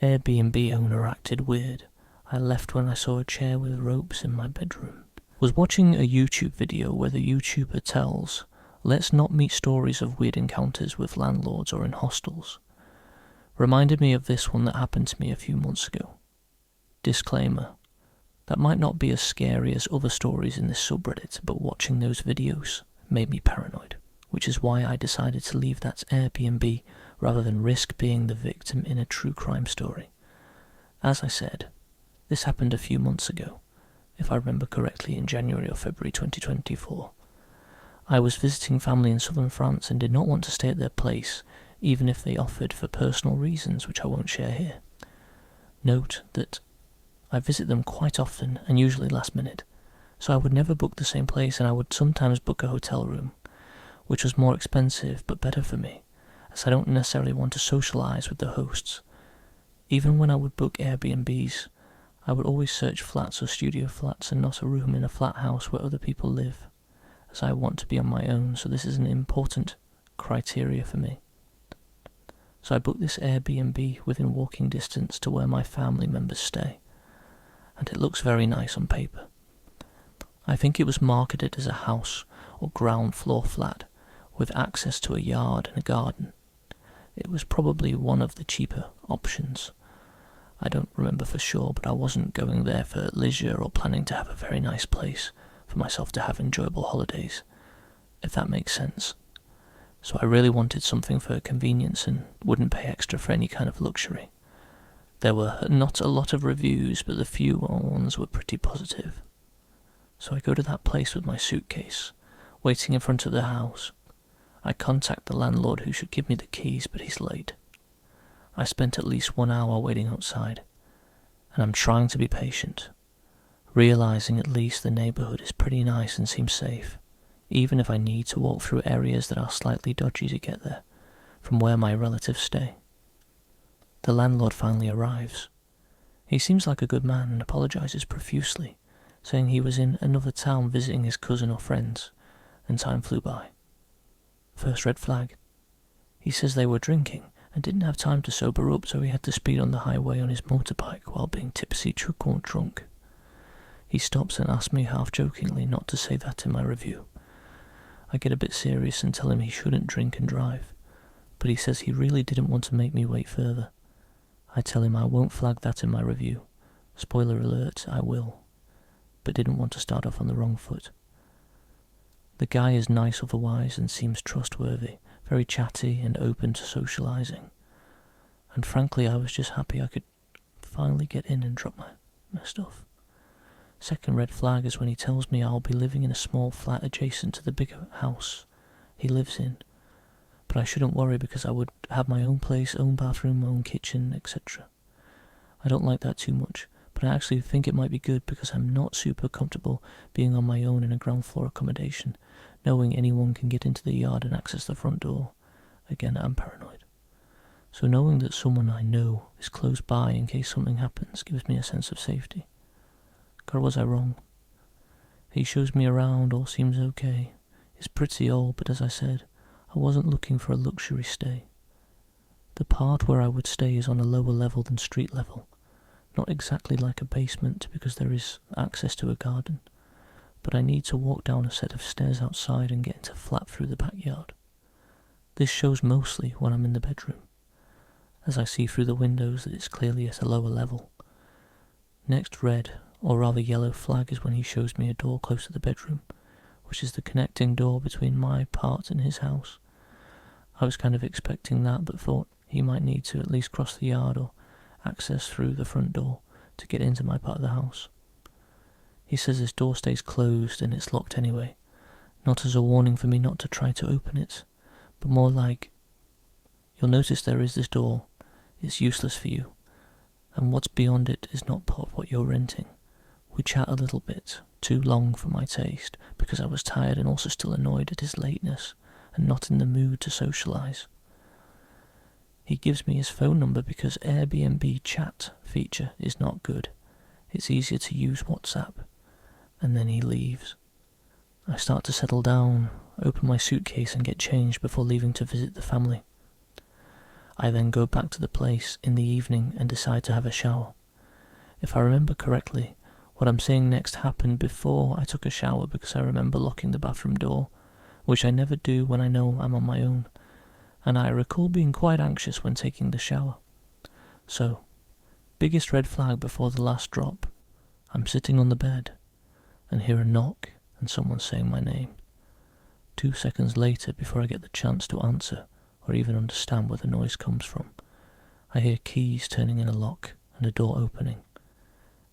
Airbnb owner acted weird. I left when I saw a chair with ropes in my bedroom. Was watching a YouTube video where the YouTuber tells, "Let's not meet stories of weird encounters with landlords or in hostels." Reminded me of this one that happened to me a few months ago. Disclaimer: that might not be as scary as other stories in this subreddit, but watching those videos made me paranoid, which is why I decided to leave that Airbnb rather than risk being the victim in a true crime story. As I said, this happened a few months ago, if I remember correctly, in January or February 2024. I was visiting family in southern France and did not want to stay at their place, even if they offered for personal reasons which I won't share here. Note that I visit them quite often and usually last minute, so I would never book the same place, and I would sometimes book a hotel room, which was more expensive but better for me, as I don't necessarily want to socialise with the hosts. Even when I would book Airbnbs, I would always search flats or studio flats and not a room in a flat house where other people live, as I want to be on my own, so this is an important criteria for me. So I booked this Airbnb within walking distance to where my family members stay, and it looks very nice on paper. I think it was marketed as a house or ground floor flat with access to a yard and a garden. It was probably one of the cheaper options. I don't remember for sure, but I wasn't going there for leisure or planning to have a very nice place for myself to have enjoyable holidays, if that makes sense. So I really wanted something for convenience and wouldn't pay extra for any kind of luxury. There were not a lot of reviews, but the few ones were pretty positive. So I go to that place with my suitcase, waiting in front of the house. I contact the landlord who should give me the keys, but he's late. I spent at least 1 hour waiting outside, and I'm trying to be patient, realising at least the neighbourhood is pretty nice and seems safe, even if I need to walk through areas that are slightly dodgy to get there, from where my relatives stay. The landlord finally arrives. He seems like a good man and apologises profusely, saying he was in another town visiting his cousin or friends, and time flew by. First red flag. He says they were drinking and didn't have time to sober up, so he had to speed on the highway on his motorbike while being tipsy or drunk. He stops and asks me half-jokingly not to say that in my review. I get a bit serious and tell him he shouldn't drink and drive, but he says he really didn't want to make me wait further. I tell him I won't flag that in my review. Spoiler alert, I will, but didn't want to start off on the wrong foot. The guy is nice otherwise and seems trustworthy, very chatty and open to socialising. And frankly, I was just happy I could finally get in and drop my stuff. Second red flag is when he tells me I'll be living in a small flat adjacent to the bigger house he lives in, but I shouldn't worry because I would have my own place, own bathroom, own kitchen, etc. I don't like that too much, but I actually think it might be good because I'm not super comfortable being on my own in a ground floor accommodation, knowing anyone can get into the yard and access the front door. Again, I'm paranoid. So knowing that someone I know is close by in case something happens gives me a sense of safety. God, was I wrong? He shows me around, all seems okay. It's pretty old, but as I said, I wasn't looking for a luxury stay. The part where I would stay is on a lower level than street level, not exactly like a basement because there is access to a garden, but I need to walk down a set of stairs outside and get into flat through the backyard. This shows mostly when I'm in the bedroom, as I see through the windows that it's clearly at a lower level. Next red, or rather yellow flag is when he shows me a door close to the bedroom, which is the connecting door between my part and his house. I was kind of expecting that, but thought he might need to at least cross the yard or access through the front door to get into my part of the house. He says this door stays closed and it's locked anyway, not as a warning for me not to try to open it, but more like, you'll notice there is this door, it's useless for you, and what's beyond it is not part of what you're renting. We chat a little bit, too long for my taste, because I was tired and also still annoyed at his lateness, and not in the mood to socialise. He gives me his phone number because Airbnb chat feature is not good. It's easier to use WhatsApp, and then he leaves. I start to settle down, open my suitcase and get changed before leaving to visit the family. I then go back to the place in the evening and decide to have a shower. If I remember correctly, what I'm saying next happened before I took a shower because I remember locking the bathroom door, which I never do when I know I'm on my own, and I recall being quite anxious when taking the shower. So, biggest red flag before the last drop, I'm sitting on the bed and hear a knock and someone saying my name. 2 seconds later, before I get the chance to answer or even understand where the noise comes from, I hear keys turning in a lock and a door opening.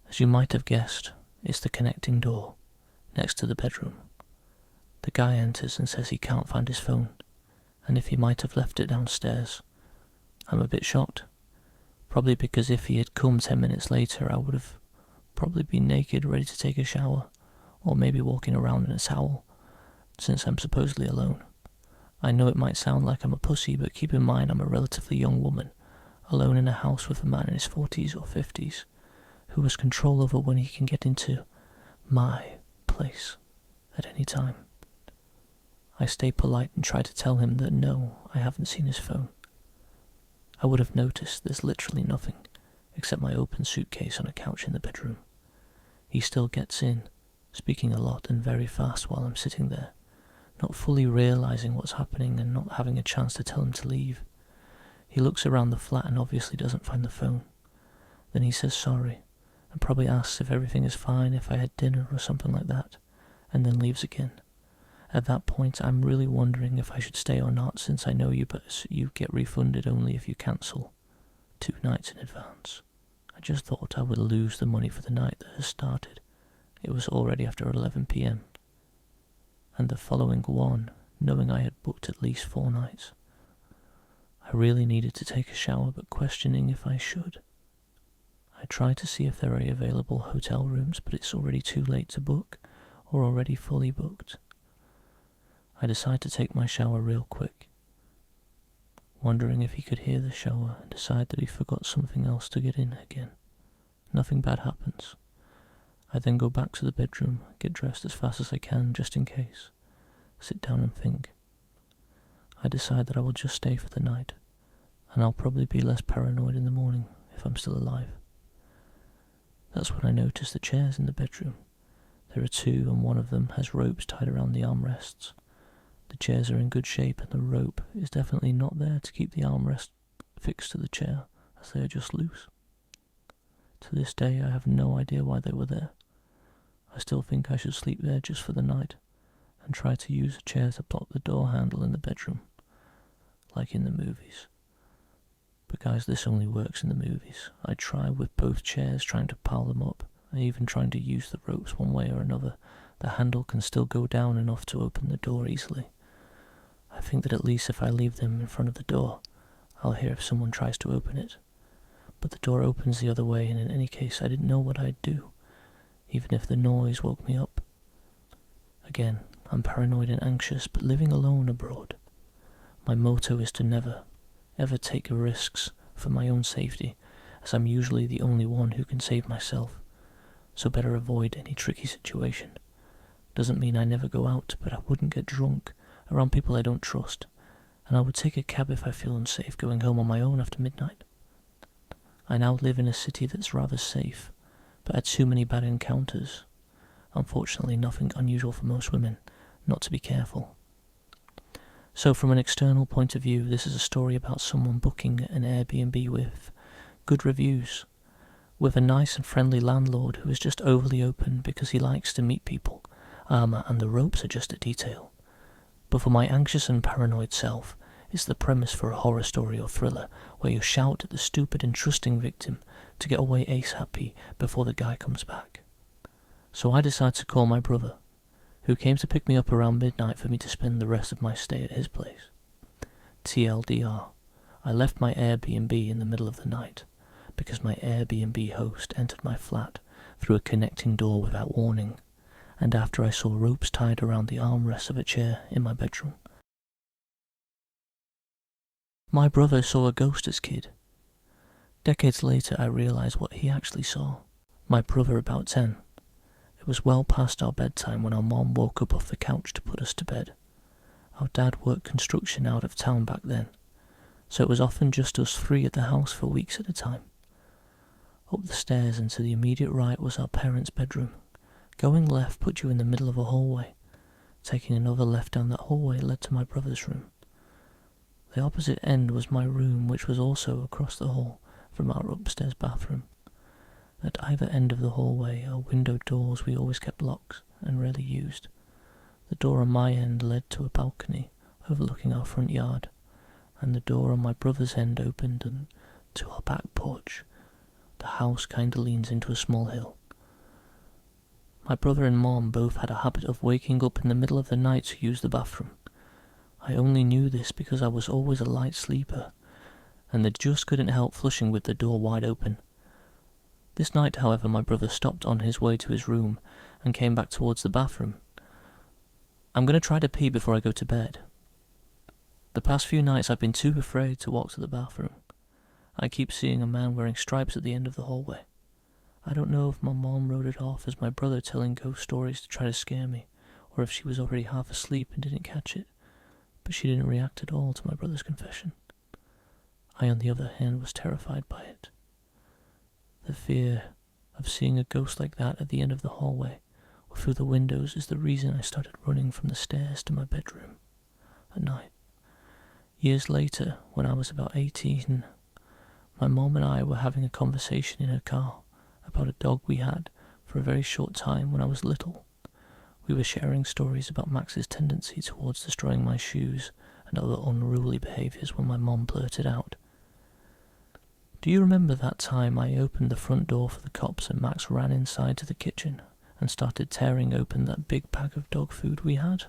As you might have guessed, it's the connecting door next to the bedroom. The guy enters and says he can't find his phone, and if he might have left it downstairs. I'm a bit shocked, probably because if he had come 10 minutes later I would have probably been naked ready to take a shower, or maybe walking around in a towel, since I'm supposedly alone. I know it might sound like I'm a pussy, but keep in mind I'm a relatively young woman, alone in a house with a man in his 40s or 50s, who has control over when he can get into my place at any time. I stay polite and try to tell him that no, I haven't seen his phone. I would have noticed there's literally nothing except my open suitcase on a couch in the bedroom. He still gets in, speaking a lot and very fast while I'm sitting there, not fully realising what's happening and not having a chance to tell him to leave. He looks around the flat and obviously doesn't find the phone. Then he says sorry, and probably asks if everything is fine, if I had dinner or something like that, and then leaves again. At that point, I'm really wondering if I should stay or not, since I know you get refunded only if you cancel 2 nights in advance. I just thought I would lose the money for the night that has started. It was already after 11 p.m. and the following one, knowing I had booked at least 4 nights. I really needed to take a shower, but questioning if I should. I tried to see if there are available hotel rooms, but it's already too late to book, or already fully booked. I decide to take my shower real quick, wondering if he could hear the shower, and decide that he forgot something else to get in again. Nothing bad happens. I then go back to the bedroom, get dressed as fast as I can just in case, sit down and think. I decide that I will just stay for the night, and I'll probably be less paranoid in the morning if I'm still alive. That's when I notice the chairs in the bedroom. There are 2 and one of them has ropes tied around the armrests. The chairs are in good shape and the rope is definitely not there to keep the armrest fixed to the chair, as they are just loose. To this day I have no idea why they were there. I still think I should sleep there just for the night, and try to use a chair to block the door handle in the bedroom, like in the movies. But guys, this only works in the movies. I try with both chairs, trying to pile them up, and even trying to use the ropes one way or another. The handle can still go down enough to open the door easily. I think that at least if I leave them in front of the door, I'll hear if someone tries to open it. But the door opens the other way, and in any case I didn't know what I'd do, even if the noise woke me up. Again, I'm paranoid and anxious, but living alone abroad, my motto is to never, ever take risks for my own safety, as I'm usually the only one who can save myself, so better avoid any tricky situation. Doesn't mean I never go out, but I wouldn't get drunk around people I don't trust, and I would take a cab if I feel unsafe going home on my own after midnight. I now live in a city that's rather safe, but had too many bad encounters. Unfortunately, nothing unusual for most women not to be careful. So from an external point of view, this is a story about someone booking an Airbnb with good reviews, with a nice and friendly landlord who is just overly open because he likes to meet people, and the ropes are just a detail. But for my anxious and paranoid self, it's the premise for a horror story or thriller where you shout at the stupid and trusting victim to get away ASAP before the guy comes back. So I decide to call my brother, who came to pick me up around midnight for me to spend the rest of my stay at his place. TLDR, I left my Airbnb in the middle of the night, because my Airbnb host entered my flat through a connecting door without warning, and after I saw ropes tied around the armrests of a chair in my bedroom. My brother saw a ghost as kid. Decades later I realised what he actually saw. My brother about 10. It was well past our bedtime when our mom woke up off the couch to put us to bed. Our dad worked construction out of town back then, so it was often just us three at the house for weeks at a time. Up the stairs and to the immediate right was our parents' bedroom. Going left put you in the middle of a hallway. Taking another left down that hallway led to my brother's room. The opposite end was my room, which was also across the hall from our upstairs bathroom. At either end of the hallway are window doors we always kept locked and rarely used. The door on my end led to a balcony overlooking our front yard, and the door on my brother's end opened to our back porch. The house kinda leans into a small hill. My brother and Mom both had a habit of waking up in the middle of the night to use the bathroom. I only knew this because I was always a light sleeper, and they just couldn't help flushing with the door wide open. This night, however, my brother stopped on his way to his room and came back towards the bathroom. "I'm going to try to pee before I go to bed. The past few nights I've been too afraid to walk to the bathroom. I keep seeing a man wearing stripes at the end of the hallway. I don't know if my mom wrote it off as my brother telling ghost stories to try to scare me, or if she was already half asleep and didn't catch it, but she didn't react at all to my brother's confession. I, on the other hand, was terrified by it. The fear of seeing a ghost like that at the end of the hallway or through the windows is the reason I started running from the stairs to my bedroom at night. Years later, when I was about 18, my mom and I were having a conversation in her car about a dog we had for a very short time when I was little. We were sharing stories about Max's tendency towards destroying my shoes and other unruly behaviours when my mom blurted out, "Do you remember that time I opened the front door for the cops and Max ran inside to the kitchen and started tearing open that big bag of dog food we had?"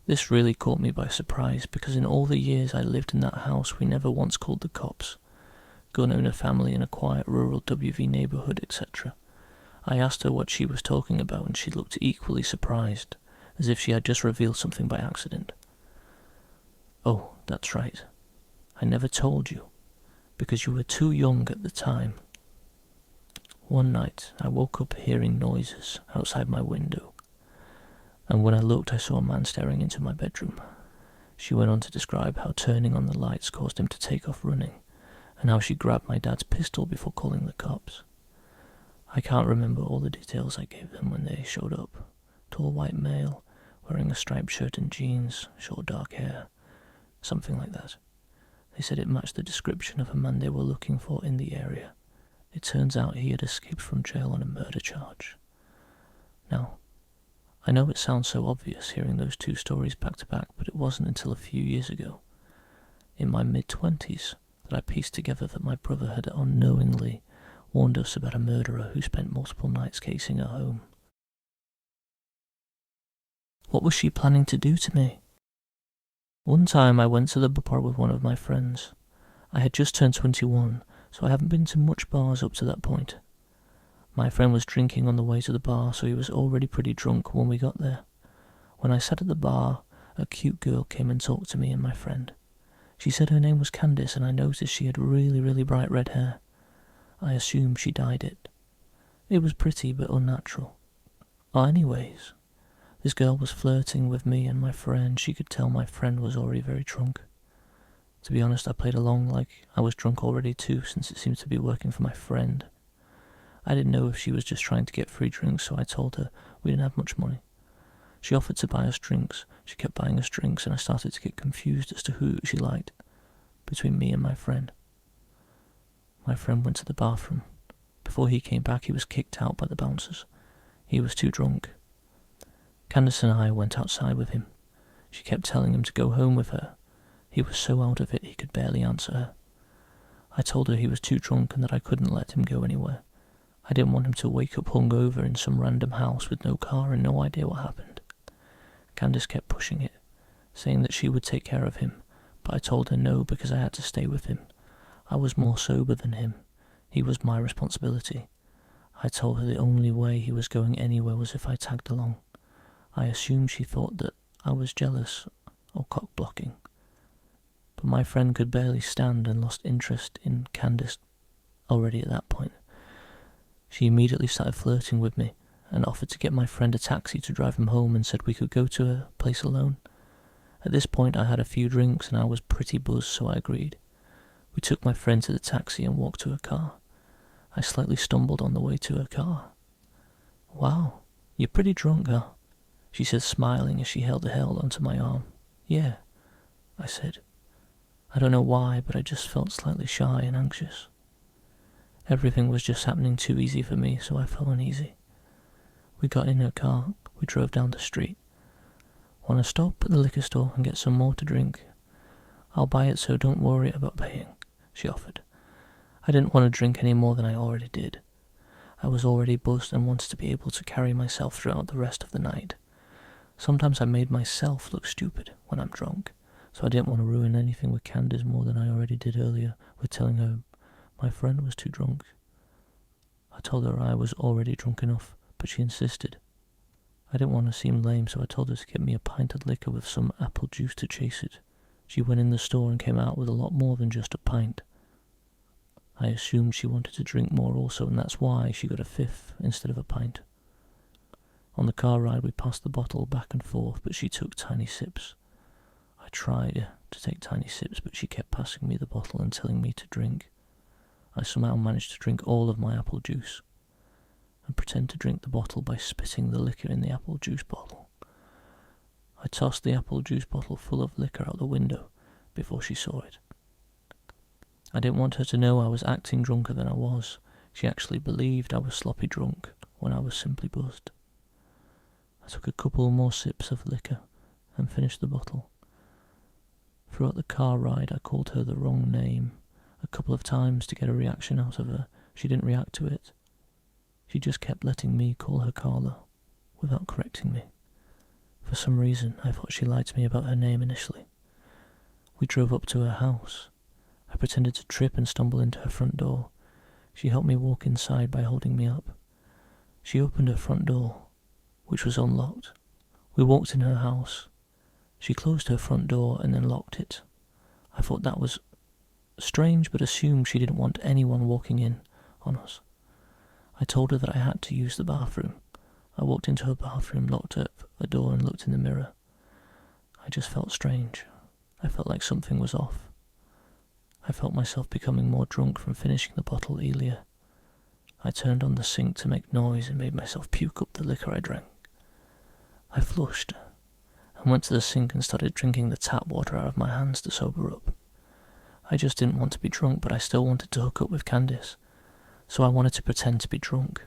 This really caught me by surprise because in all the years I lived in that house we never once called the cops. Gun owner family in a quiet rural WV neighbourhood, etc. I asked her what she was talking about and she looked equally surprised, as if she had just revealed something by accident. "Oh, that's right. I never told you, because you were too young at the time. One night I woke up hearing noises outside my window, and when I looked I saw a man staring into my bedroom." She went on to describe how turning on the lights caused him to take off running, and how she grabbed my dad's pistol before calling the cops. I can't remember all the details I gave them when they showed up. Tall white male, wearing a striped shirt and jeans, short dark hair, something like that. They said it matched the description of a man they were looking for in the area. It turns out he had escaped from jail on a murder charge. Now, I know it sounds so obvious hearing those two stories back to back, but it wasn't until a few years ago, in my mid-20s, that I pieced together that my brother had unknowingly warned us about a murderer who spent multiple nights casing our home. What was she planning to do to me? One time I went to the bar with one of my friends. I had just turned 21, so I haven't been to much bars up to that point. My friend was drinking on the way to the bar, so he was already pretty drunk when we got there. When I sat at the bar, a cute girl came and talked to me and my friend. She said her name was Candice, and I noticed she had really bright red hair. I assumed she dyed it. It was pretty but unnatural. Anyways, this girl was flirting with me and my friend. She could tell my friend was already very drunk. To be honest, I played along like I was drunk already too, since it seemed to be working for my friend. I didn't know if she was just trying to get free drinks, so I told her we didn't have much money. She offered to buy us drinks. She kept buying us drinks, and I started to get confused as to who she liked between me and my friend. My friend went to the bathroom. Before he came back, he was kicked out by the bouncers. He was too drunk. Candice and I went outside with him. She kept telling him to go home with her. He was so out of it he could barely answer her. I told her he was too drunk and that I couldn't let him go anywhere. I didn't want him to wake up hungover in some random house with no car and no idea what happened. Candice kept pushing it, saying that she would take care of him, but I told her no because I had to stay with him. I was more sober than him. He was my responsibility. I told her the only way he was going anywhere was if I tagged along. I assumed she thought that I was jealous or cock-blocking. But my friend could barely stand and lost interest in Candice already at that point. She immediately started flirting with me and offered to get my friend a taxi to drive him home and said we could go to her place alone. At this point I had a few drinks and I was pretty buzzed, so I agreed. We took my friend to the taxi and walked to her car. I slightly stumbled on the way to her car. "Wow, you're pretty drunk, huh?" she said, smiling as she held onto my arm. "Yeah," I said. I don't know why, but I just felt slightly shy and anxious. Everything was just happening too easy for me, so I felt uneasy. We got in her car, we drove down the street. "Want to stop at the liquor store and get some more to drink? I'll buy it, so don't worry about paying," she offered. I didn't want to drink any more than I already did. I was already buzzed and wanted to be able to carry myself throughout the rest of the night. Sometimes I made myself look stupid when I'm drunk, so I didn't want to ruin anything with Candace more than I already did earlier with telling her my friend was too drunk. I told her I was already drunk enough, but she insisted. I didn't want to seem lame, so I told her to get me a pint of liquor with some apple juice to chase it. She went in the store and came out with a lot more than just a pint. I assumed she wanted to drink more also, and that's why she got a fifth instead of a pint. On the car ride, we passed the bottle back and forth, but she took tiny sips. I tried to take tiny sips, but she kept passing me the bottle and telling me to drink. I somehow managed to drink all of my apple juice and pretend to drink the bottle by spitting the liquor in the apple juice bottle. I tossed the apple juice bottle full of liquor out the window before she saw it. I didn't want her to know I was acting drunker than I was. She actually believed I was sloppy drunk when I was simply buzzed. I took a couple more sips of liquor and finished the bottle. Throughout the car ride, I called her the wrong name a couple of times to get a reaction out of her. She didn't react to it. She just kept letting me call her Carla without correcting me. For some reason, I thought she lied to me about her name initially. We drove up to her house. I pretended to trip and stumble into her front door. She helped me walk inside by holding me up. She opened her front door, which was unlocked. We walked in her house. She closed her front door and then locked it. I thought that was strange, but assumed she didn't want anyone walking in on us. I told her that I had to use the bathroom. I walked into her bathroom, locked up the door and looked in the mirror. I just felt strange. I felt like something was off. I felt myself becoming more drunk from finishing the bottle earlier. I turned on the sink to make noise and made myself puke up the liquor I drank. I flushed and went to the sink and started drinking the tap water out of my hands to sober up. I just didn't want to be drunk, but I still wanted to hook up with Candace, so I wanted to pretend to be drunk.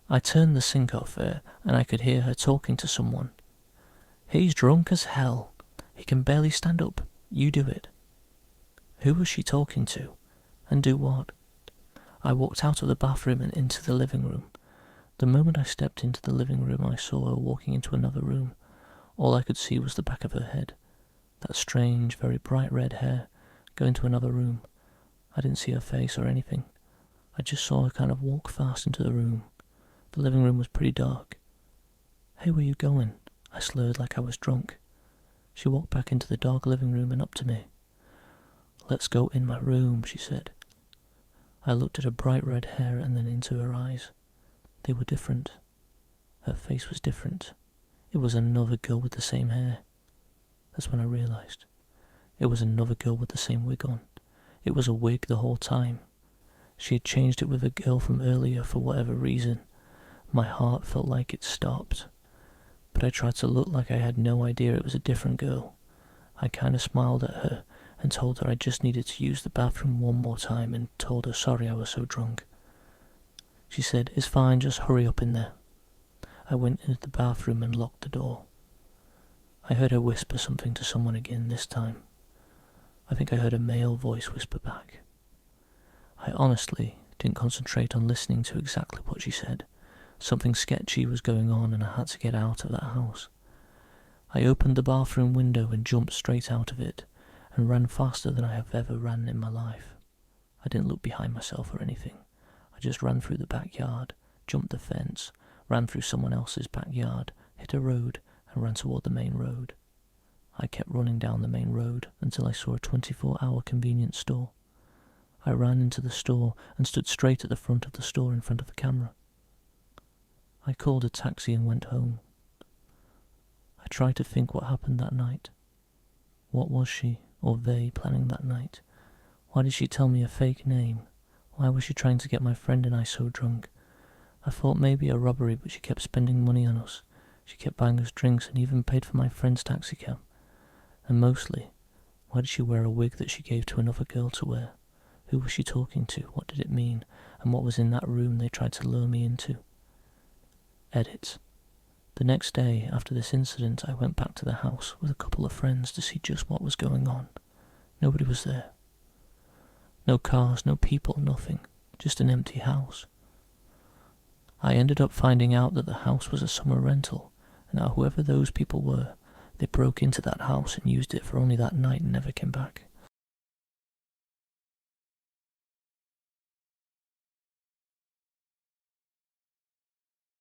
I turned the sink off her, and I could hear her talking to someone. "He's drunk as hell. He can barely stand up. You do it." Who was she talking to? And do what? I walked out of the bathroom and into the living room. The moment I stepped into the living room, I saw her walking into another room. All I could see was the back of her head. That strange, very bright red hair go into another room. I didn't see her face or anything. I just saw her kind of walk fast into the room. The living room was pretty dark. "Hey, where you going?" I slurred like I was drunk. She walked back into the dark living room and up to me. "Let's go in my room," she said. I looked at her bright red hair and then into her eyes. They were different. Her face was different. It was another girl with the same hair. That's when I realised. It was another girl with the same wig on. It was a wig the whole time. She had changed it with a girl from earlier for whatever reason. My heart felt like it stopped. But I tried to look like I had no idea it was a different girl. I kind of smiled at her and told her I just needed to use the bathroom one more time and told her sorry I was so drunk. She said, "It's fine, just hurry up in there." I went into the bathroom and locked the door. I heard her whisper something to someone again this time. I think I heard a male voice whisper back. I honestly didn't concentrate on listening to exactly what she said. Something sketchy was going on and I had to get out of that house. I opened the bathroom window and jumped straight out of it and ran faster than I have ever ran in my life. I didn't look behind myself or anything. I just ran through the backyard, jumped the fence, ran through someone else's backyard, hit a road and ran toward the main road. I kept running down the main road until I saw a 24-hour convenience store. I ran into the store and stood straight at the front of the store in front of the camera. I called a taxi and went home. I tried to think what happened that night. What was she or they planning that night? Why did she tell me a fake name? Why was she trying to get my friend and I so drunk? I thought maybe a robbery, but she kept spending money on us. She kept buying us drinks and even paid for my friend's taxi cab. And mostly, why did she wear a wig that she gave to another girl to wear? Who was she talking to? What did it mean? And what was in that room they tried to lure me into? Edit. The next day, after this incident, I went back to the house with a couple of friends to see just what was going on. Nobody was there. No cars, no people, nothing. Just an empty house. I ended up finding out that the house was a summer rental, and that whoever those people were, they broke into that house and used it for only that night and never came back.